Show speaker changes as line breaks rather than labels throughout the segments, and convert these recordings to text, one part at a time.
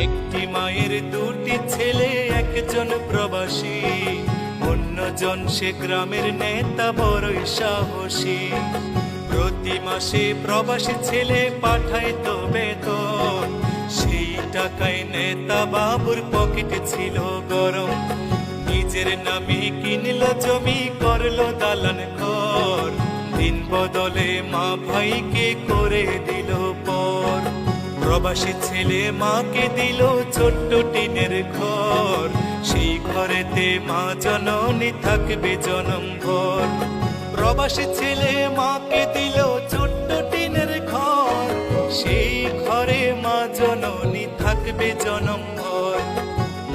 একটি মায়ের দুটি ছেলে, একজন প্রবাসী, অন্যজন সে গ্রামের নেতা, বড়ই সাহসী। প্রতি মাসে প্রবাসী ছেলে পাঠাইতো বেতন, সেই টাকায় নেতা বাবুর পকেটে ছিল গরম। নিজের নামে কিনলো জমি, করলো দালান ঘর, দিন বদলে মা ভাইকে করে দিল পর। প্রবাসী ছেলে মাকে দিল ছোট্ট টিনের ঘর, সেই ঘরেতে মা জননী থাকবে জনম ভর। প্রবাসী ছেলে মাকে দিল ছোট্ট টিনের ঘর, সেই ঘরে মা জননী থাকবে জনম ভর।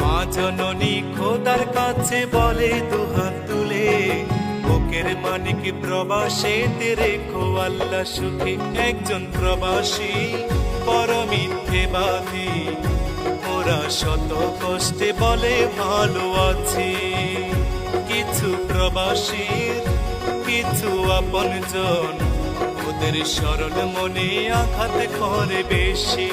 মা জননী খোদার কাছে বলে দুহাত তুলে, বুকের মানিক প্রবাসেতে রেখো আল্লাহ সুখে। একজন প্রবাসী বড় মিথ্যেবাদী, ওরা শত কষ্টে বলে ভালো আছি। কিছু প্রবাসীর কিছু আপনজন, ওদের সরল মনে আঘাত করে বেশি।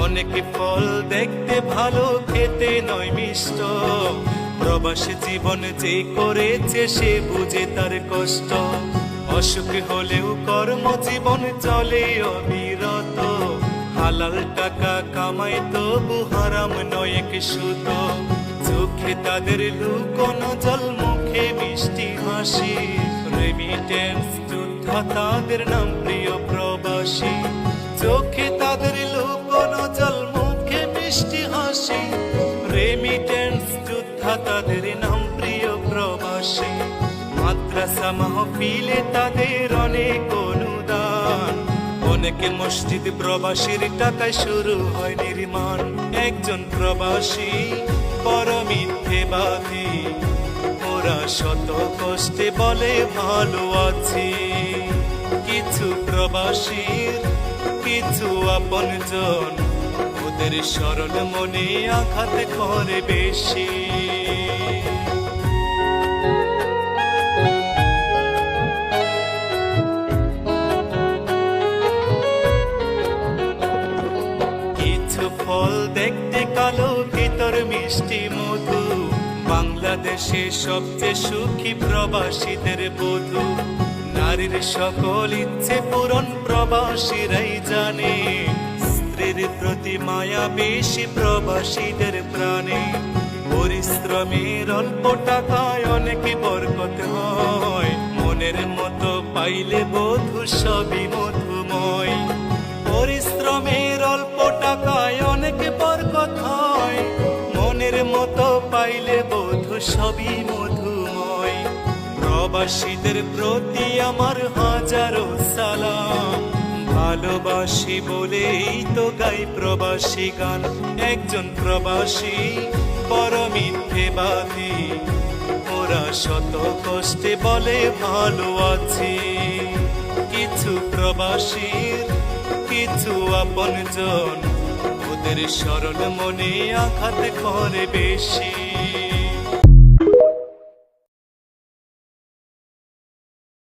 অনেক ফল দেখতে ভালো, খেতে নয় মিষ্ট, প্রবাসী জীবন যে করেছে সে বুঝে তার কষ্ট। অসুখ হলেও কর্মজীবন চলে অবিরত, হালাল টাকা কামাই তবু হারাম নয় এক সুত। চোখে তাদের লুকোনো জল, মুখে মিষ্টি হাসি, রেমিটেন্স যোদ্ধা তাদের নাম প্রিয় প্রবাসী। চোখে তাদের লুকোনো জল, মুখে মিষ্টি হাসি, রেমিটেন্স যোদ্ধা তাদের নাম প্রিয় প্রবাসী। মাদ্রাসা মাহফিলে তাদের অনেক অনুদান, অনেকে মসজিদ প্রবাসীর টাকায় শুরু হয় নির্মাণ। একজন প্রবাসী বড় মিথ্যেবাদী, ওরা শত কষ্টে বলে ভালো আছি। কিছু প্রবাসীর কিছু আপনজন, ওদের সরল মনে আঘাত করে বেশি। কিছু ফল দেখতে কালো, ভিতর মিষ্টি মধু, বাংলাদেশে সবচেয়ে সুখী প্রবাসীদের বধূ। নারীর সকল ইচ্ছে পূরণ প্রবাসীরাই জানে, স্ত্রীর প্রতি মায়া বেশি প্রবাসীদের প্রাণে। পরিশ্রমের অল্প টাকায় অনেক বরকত হয়, মনের মতো পাইলে বধূ সবই মধুময়। পরিশ্রমের অল্প টাকায় অনেক বরকত হয়, মনের মতো পাইলে বধূ সবই মধুময়। প্রবাসীদের প্রতি আমার হাজারো সালাম, ভালোবাসি বলেই তো গাই প্রবাসী গান। একজন প্রবাসী বড় মিথ্যেবাদী, ওরা শত কষ্টে বলে ভালো আছি। কিছু প্রবাসীর কিছু আপনজন, ওদের সরল মনে আঘাত করে বেশি।